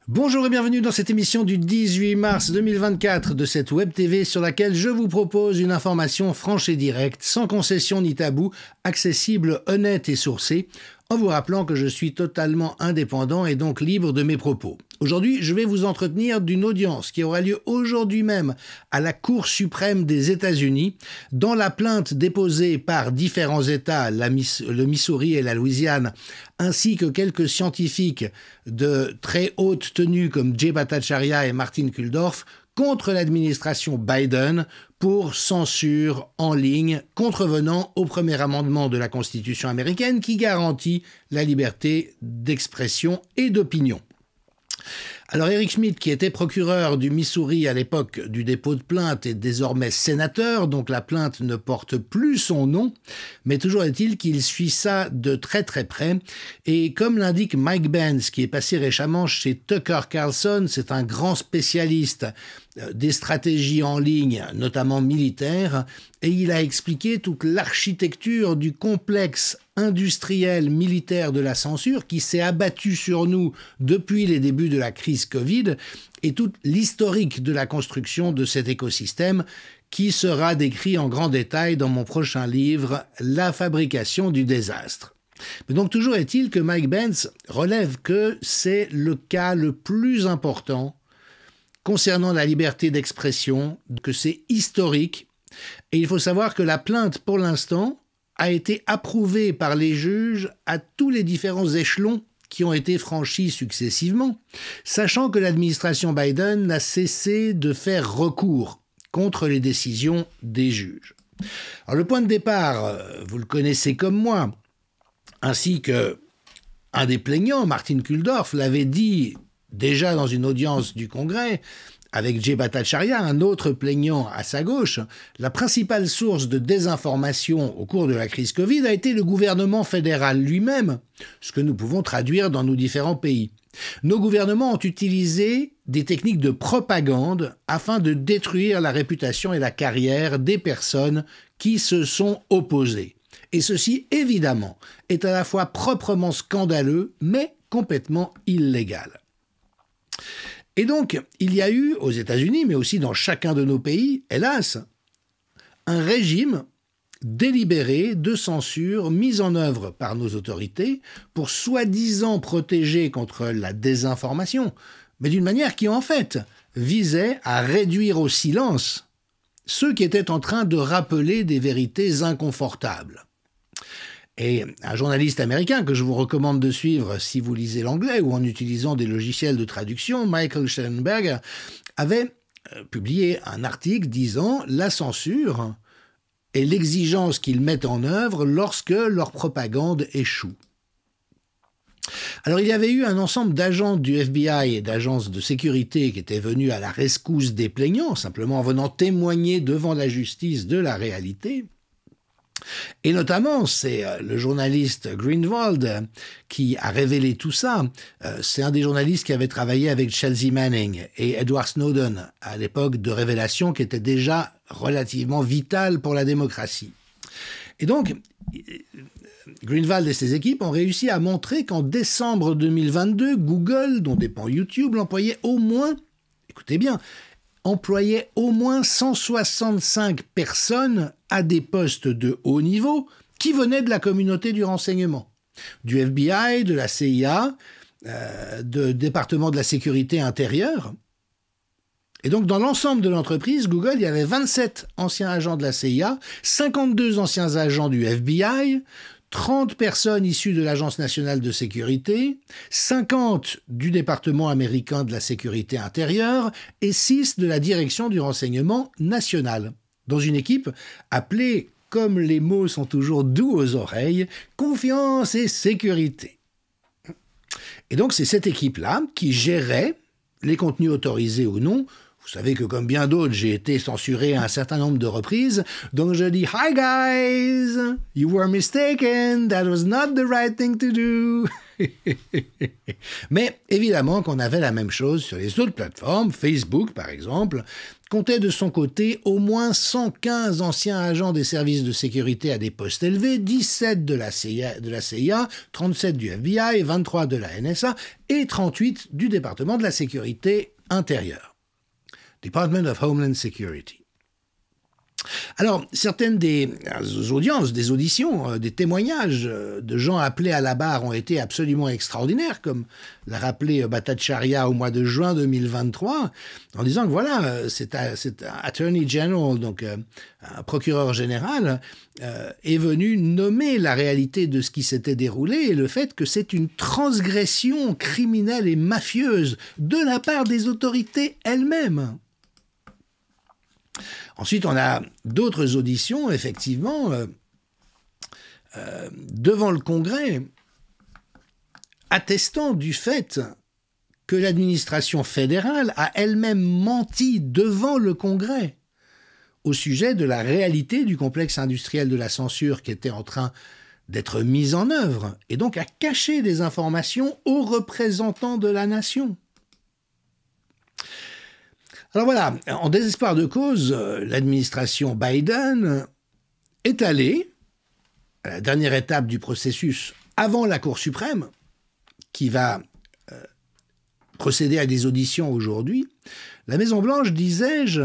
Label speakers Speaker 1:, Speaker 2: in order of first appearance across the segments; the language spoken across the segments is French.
Speaker 1: Bonjour et bienvenue dans cette émission du 18 mars 2024 de cette Web TV sur laquelle je vous propose une information franche et directe, sans concession ni tabou, accessible, honnête et sourcée, en vous rappelant que je suis totalement indépendant et donc libre de mes propos. Aujourd'hui, je vais vous entretenir d'une audience qui aura lieu aujourd'hui même à la Cour suprême des États-Unis dans la plainte déposée par différents États, le Missouri et la Louisiane, ainsi que quelques scientifiques de très haute tenue comme Jay Bhattacharya et Martin Kulldorff contre l'administration Biden pour censure en ligne contrevenant au premier amendement de la Constitution américaine qui garantit la liberté d'expression et d'opinion. Alors Eric Schmitt, qui était procureur du Missouri à l'époque du dépôt de plainte, est désormais sénateur, donc la plainte ne porte plus son nom, mais toujours est-il qu'il suit ça de très très près. Et comme l'indique Mike Benz, qui est passé récemment chez Tucker Carlson, c'est un grand spécialiste des stratégies en ligne, notamment militaires, et il a expliqué toute l'architecture du complexe industriel militaire de la censure qui s'est abattu sur nous depuis les débuts de la crise Covid et tout l'historique de la construction de cet écosystème qui sera décrit en grand détail dans mon prochain livre « La fabrication du désastre ». Mais donc toujours est-il que Mike Benz relève que c'est le cas le plus important concernant la liberté d'expression, que c'est historique, et il faut savoir que la plainte, pour l'instant, a été approuvée par les juges à tous les différents échelons qui ont été franchis successivement, sachant que l'administration Biden n'a cessé de faire recours contre les décisions des juges. Alors le point de départ, vous le connaissez comme moi, ainsi que un des plaignants, Martin Kulldorff, l'avait dit déjà dans une audience du Congrès, avec Jay Bhattacharya, un autre plaignant à sa gauche, la principale source de désinformation au cours de la crise Covid a été le gouvernement fédéral lui-même, ce que nous pouvons traduire dans nos différents pays. Nos gouvernements ont utilisé des techniques de propagande afin de détruire la réputation et la carrière des personnes qui se sont opposées. Et ceci, évidemment, est à la fois proprement scandaleux, mais complètement illégal. Et donc, il y a eu, aux États-Unis, mais aussi dans chacun de nos pays, hélas, un régime délibéré de censure mis en œuvre par nos autorités pour soi-disant protéger contre la désinformation, mais d'une manière qui, en fait, visait à réduire au silence ceux qui étaient en train de rappeler des vérités inconfortables. Et un journaliste américain que je vous recommande de suivre si vous lisez l'anglais ou en utilisant des logiciels de traduction, Michael Schellenberger, avait publié un article disant « La censure et l'exigence qu'ils mettent en œuvre lorsque leur propagande échoue ». Alors il y avait eu un ensemble d'agents du FBI et d'agences de sécurité qui étaient venus à la rescousse des plaignants, simplement en venant témoigner devant la justice de la réalité. Et notamment, c'est le journaliste Greenwald qui a révélé tout ça. C'est un des journalistes qui avait travaillé avec Chelsea Manning et Edward Snowden à l'époque de révélations qui étaient déjà relativement vitales pour la démocratie. Et donc, Greenwald et ses équipes ont réussi à montrer qu'en décembre 2022, Google, dont dépend YouTube, employait au moins, écoutez bien, employait au moins 165 personnes à des postes de haut niveau qui venaient de la communauté du renseignement, du FBI, de la CIA, du département de la sécurité intérieure. Et donc, dans l'ensemble de l'entreprise, Google, il y avait 27 anciens agents de la CIA, 52 anciens agents du FBI, 30 personnes issues de l'Agence nationale de sécurité, 50 du département américain de la sécurité intérieure et 6 de la direction du renseignement national, dans une équipe appelée, comme les mots sont toujours doux aux oreilles, confiance et sécurité. Et donc c'est cette équipe-là qui gérait les contenus autorisés ou non. Vous savez que comme bien d'autres, j'ai été censuré à un certain nombre de reprises, donc je dis « Hi guys, you were mistaken, that was not the right thing to do ». Mais évidemment qu'on avait la même chose sur les autres plateformes. Facebook, par exemple, comptait de son côté au moins 115 anciens agents des services de sécurité à des postes élevés, 17 de la CIA, 37 du FBI, 23 de la NSA et 38 du département de la sécurité intérieure. Department of Homeland Security. Alors, certaines des audiences, des auditions, des témoignages de gens appelés à la barre ont été absolument extraordinaires, comme l'a rappelé Bhattacharya au mois de juin 2023, en disant que voilà, c'est un Attorney General, donc un procureur général, est venu nommer la réalité de ce qui s'était déroulé et le fait que c'est une transgression criminelle et mafieuse de la part des autorités elles-mêmes. Ensuite, on a d'autres auditions, effectivement, devant le Congrès, attestant du fait que l'administration fédérale a elle-même menti devant le Congrès au sujet de la réalité du complexe industriel de la censure qui était en train d'être mis en œuvre, et donc a caché des informations aux représentants de la nation. Alors voilà, en désespoir de cause, l'administration Biden est allée à la dernière étape du processus avant la Cour suprême, qui va procéder à des auditions aujourd'hui. La Maison-Blanche, disais-je,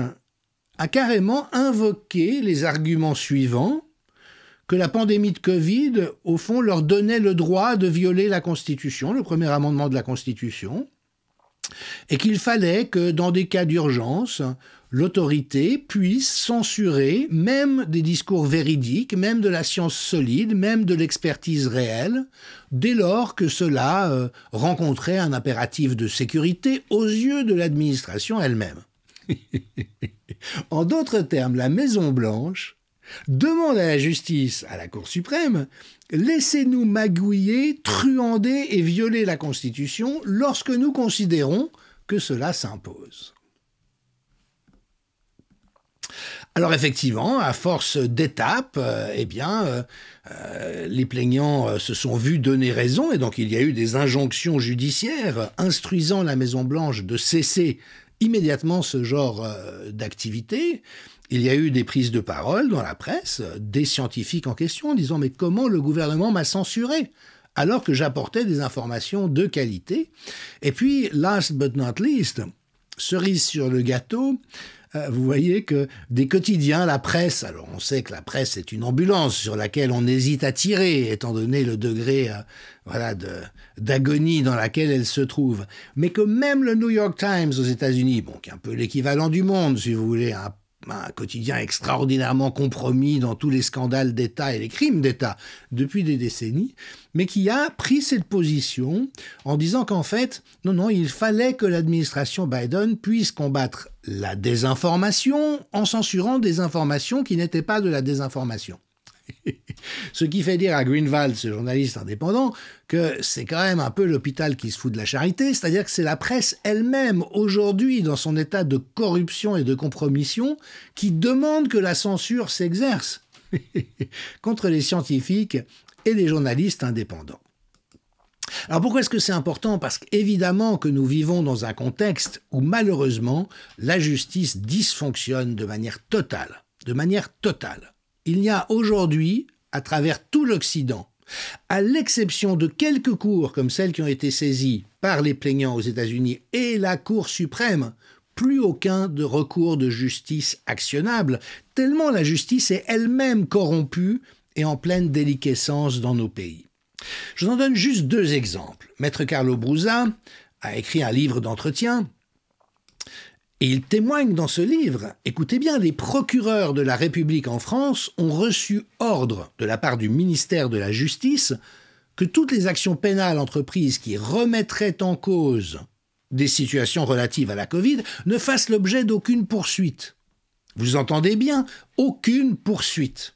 Speaker 1: a carrément invoqué les arguments suivants, que la pandémie de Covid, au fond, leur donnait le droit de violer la Constitution, le premier amendement de la Constitution, et qu'il fallait que, dans des cas d'urgence, l'autorité puisse censurer même des discours véridiques, même de la science solide, même de l'expertise réelle, dès lors que cela rencontrait un impératif de sécurité aux yeux de l'administration elle-même. En d'autres termes, la Maison-Blanche demande à la justice, à la Cour suprême, laissez-nous magouiller, truander et violer la Constitution lorsque nous considérons que cela s'impose. Alors effectivement, à force d'étapes, les plaignants se sont vus donner raison et donc il y a eu des injonctions judiciaires instruisant la Maison-Blanche de cesser immédiatement ce genre d'activité. Il y a eu des prises de parole dans la presse, des scientifiques en question, disant « Mais comment le gouvernement m'a censuré ?» alors que j'apportais des informations de qualité. Et puis, last but not least, cerise sur le gâteau, vous voyez que des quotidiens, la presse, alors on sait que la presse est une ambulance sur laquelle on hésite à tirer, étant donné le degré d'agonie dans laquelle elle se trouve, mais que même le New York Times aux États-Unis, bon, qui est un peu l'équivalent du Monde, si vous voulez, un quotidien extraordinairement compromis dans tous les scandales d'État et les crimes d'État depuis des décennies, mais qui a pris cette position en disant qu'en fait, non, il fallait que l'administration Biden puisse combattre la désinformation en censurant des informations qui n'étaient pas de la désinformation. Ce qui fait dire à Greenwald, ce journaliste indépendant, que c'est quand même un peu l'hôpital qui se fout de la charité, c'est-à-dire que c'est la presse elle-même, aujourd'hui, dans son état de corruption et de compromission, qui demande que la censure s'exerce contre les scientifiques et les journalistes indépendants. Alors pourquoi est-ce que c'est important? Parce qu'évidemment que nous vivons dans un contexte où malheureusement la justice dysfonctionne de manière totale. De manière totale. Il y a aujourd'hui, à travers tout l'Occident, à l'exception de quelques cours comme celles qui ont été saisies par les plaignants aux États-Unis et la Cour suprême, plus aucun de recours de justice actionnable, tellement la justice est elle-même corrompue et en pleine déliquescence dans nos pays. Je vous en donne juste deux exemples. Maître Carlo Brusa a écrit un livre d'entretien et il témoigne dans ce livre, écoutez bien, les procureurs de la République en France ont reçu ordre de la part du ministère de la Justice que toutes les actions pénales entreprises qui remettraient en cause des situations relatives à la Covid ne fassent l'objet d'aucune poursuite. Vous entendez bien, aucune poursuite.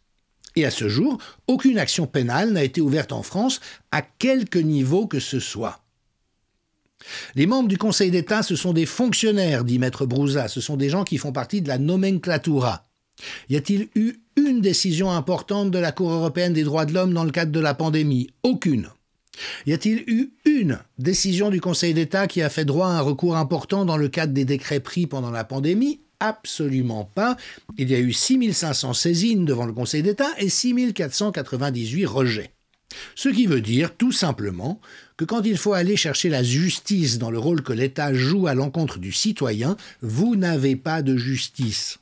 Speaker 1: Et à ce jour, aucune action pénale n'a été ouverte en France à quelque niveau que ce soit. Les membres du Conseil d'État, ce sont des fonctionnaires, dit Maître Brusa, ce sont des gens qui font partie de la nomenclatura. Y a-t-il eu une décision importante de la Cour européenne des droits de l'homme dans le cadre de la pandémie? Aucune. Y a-t-il eu une décision du Conseil d'État qui a fait droit à un recours important dans le cadre des décrets pris pendant la pandémie? Absolument pas. Il y a eu 6500 saisines devant le Conseil d'État et 6498 rejets. Ce qui veut dire tout simplement que quand il faut aller chercher la justice dans le rôle que l'État joue à l'encontre du citoyen, vous n'avez pas de justice.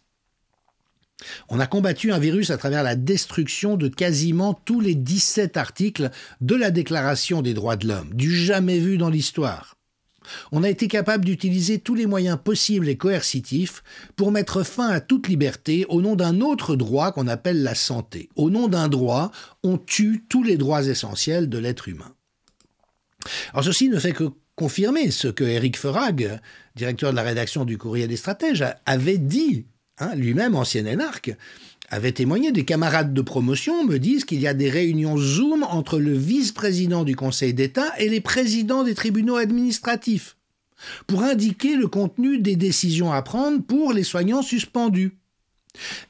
Speaker 1: On a combattu un virus à travers la destruction de quasiment tous les 17 articles de la Déclaration des droits de l'homme, du jamais vu dans l'histoire. On a été capable d'utiliser tous les moyens possibles et coercitifs pour mettre fin à toute liberté au nom d'un autre droit qu'on appelle la santé. Au nom d'un droit, on tue tous les droits essentiels de l'être humain. Alors ceci ne fait que confirmer ce que Éric Feurag, directeur de la rédaction du Courrier des Stratèges, avait dit, lui-même ancien énarque, avait témoigné. Des camarades de promotion me disent qu'il y a des réunions Zoom entre le vice-président du Conseil d'État et les présidents des tribunaux administratifs pour indiquer le contenu des décisions à prendre pour les soignants suspendus.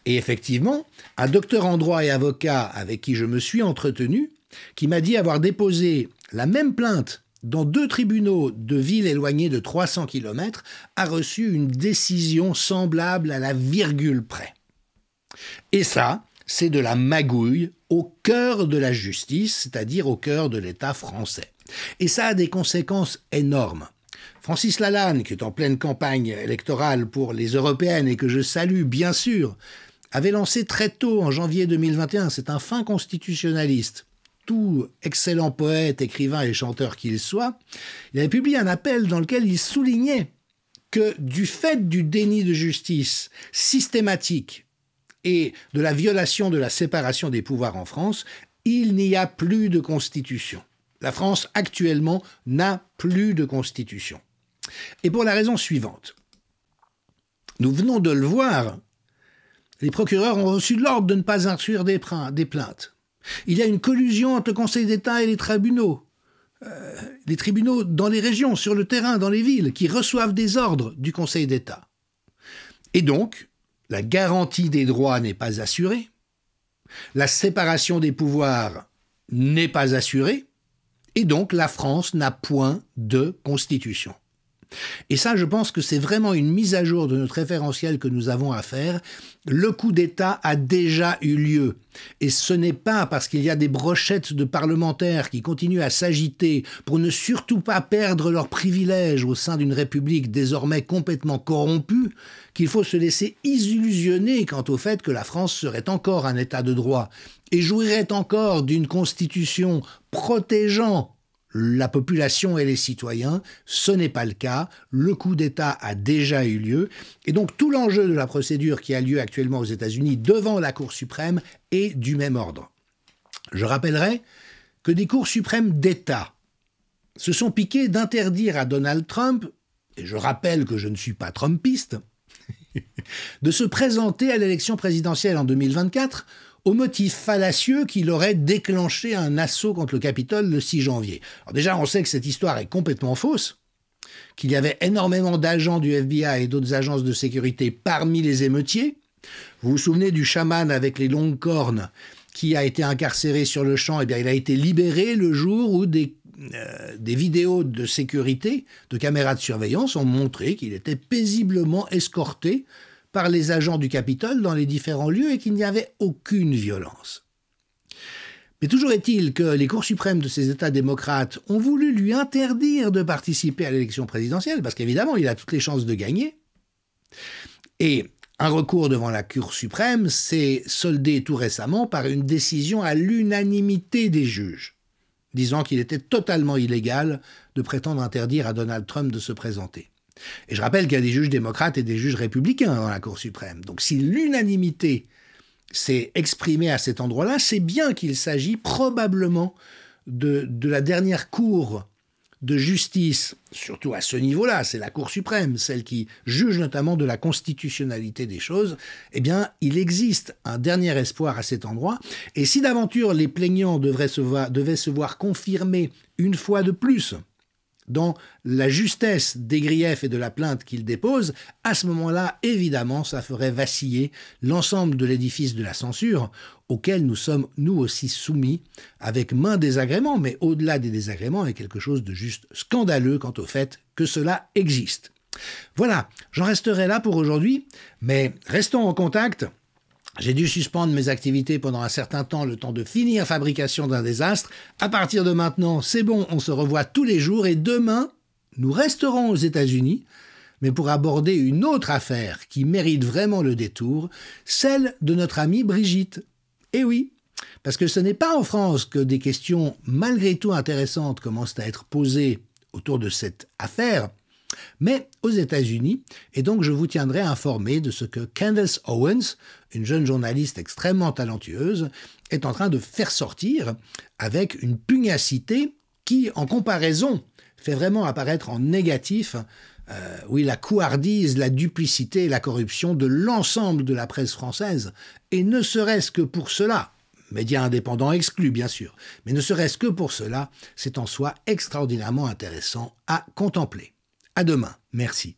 Speaker 1: Et effectivement, un docteur en droit et avocat avec qui je me suis entretenu, qui m'a dit avoir déposé la même plainte dans 2 tribunaux de villes éloignées de 300 km, a reçu une décision semblable à la virgule près. Et ça, c'est de la magouille au cœur de la justice, c'est-à-dire au cœur de l'État français. Et ça a des conséquences énormes. Francis Lalanne, qui est en pleine campagne électorale pour les européennes et que je salue bien sûr, avait lancé très tôt, en janvier 2021, c'est un fin constitutionnaliste, tout excellent poète, écrivain et chanteur qu'il soit, il avait publié un appel dans lequel il soulignait que du fait du déni de justice systématique et de la violation de la séparation des pouvoirs en France, il n'y a plus de constitution. La France, actuellement, n'a plus de constitution. Et pour la raison suivante. Nous venons de le voir, les procureurs ont reçu l'ordre de ne pas instruire des plaintes. Il y a une collusion entre le Conseil d'État et les tribunaux. Les tribunaux dans les régions, sur le terrain, dans les villes, qui reçoivent des ordres du Conseil d'État. Et donc, la garantie des droits n'est pas assurée, la séparation des pouvoirs n'est pas assurée, et donc la France n'a point de constitution. Et ça, je pense que c'est vraiment une mise à jour de notre référentiel que nous avons à faire. Le coup d'État a déjà eu lieu. Et ce n'est pas parce qu'il y a des brochettes de parlementaires qui continuent à s'agiter pour ne surtout pas perdre leurs privilèges au sein d'une République désormais complètement corrompue qu'il faut se laisser illusionner quant au fait que la France serait encore un État de droit et jouirait encore d'une constitution protégeant la population et les citoyens. Ce n'est pas le cas. Le coup d'État a déjà eu lieu. Et donc tout l'enjeu de la procédure qui a lieu actuellement aux États-Unis devant la Cour suprême est du même ordre. Je rappellerai que des cours suprêmes d'État se sont piqués d'interdire à Donald Trump, et je rappelle que je ne suis pas trumpiste, de se présenter à l'élection présidentielle en 2024 au motif fallacieux qu'il aurait déclenché un assaut contre le Capitole le 6 janvier. Alors déjà, on sait que cette histoire est complètement fausse, qu'il y avait énormément d'agents du FBI et d'autres agences de sécurité parmi les émeutiers. Vous vous souvenez du chaman avec les longues cornes qui a été incarcéré sur le champ? Eh bien, il a été libéré le jour où des vidéos de sécurité, de caméras de surveillance ont montré qu'il était paisiblement escorté par les agents du Capitole dans les différents lieux et qu'il n'y avait aucune violence. Mais toujours est-il que les cours suprêmes de ces États démocrates ont voulu lui interdire de participer à l'élection présidentielle, parce qu'évidemment, il a toutes les chances de gagner. Et un recours devant la Cour suprême s'est soldé tout récemment par une décision à l'unanimité des juges, disant qu'il était totalement illégal de prétendre interdire à Donald Trump de se présenter. Et je rappelle qu'il y a des juges démocrates et des juges républicains dans la Cour suprême. Donc si l'unanimité s'est exprimée à cet endroit-là, c'est bien qu'il s'agit probablement de la dernière cour de justice, surtout à ce niveau-là, c'est la Cour suprême, celle qui juge notamment de la constitutionnalité des choses. Eh bien, il existe un dernier espoir à cet endroit. Et si d'aventure les plaignants devaient se voir confirmer une fois de plus dans la justesse des griefs et de la plainte qu'il dépose, à ce moment-là, évidemment, ça ferait vaciller l'ensemble de l'édifice de la censure, auquel nous sommes nous aussi soumis, avec maint désagrément, mais au-delà des désagréments, il y a quelque chose de juste scandaleux quant au fait que cela existe. Voilà, j'en resterai là pour aujourd'hui, mais restons en contact. J'ai dû suspendre mes activités pendant un certain temps, le temps de finir fabrication d'un désastre. À partir de maintenant, c'est bon, on se revoit tous les jours et demain, nous resterons aux États-Unis, mais pour aborder une autre affaire qui mérite vraiment le détour, celle de notre amie Brigitte. Eh oui, parce que ce n'est pas en France que des questions malgré tout intéressantes commencent à être posées autour de cette affaire, mais aux États-Unis, et donc je vous tiendrai informé de ce que Candace Owens, une jeune journaliste extrêmement talentueuse, est en train de faire sortir avec une pugnacité qui, en comparaison, fait vraiment apparaître en négatif la couardise, la duplicité et la corruption de l'ensemble de la presse française, et ne serait-ce que pour cela, médias indépendants exclus bien sûr, mais ne serait-ce que pour cela, c'est en soi extraordinairement intéressant à contempler. À demain. Merci.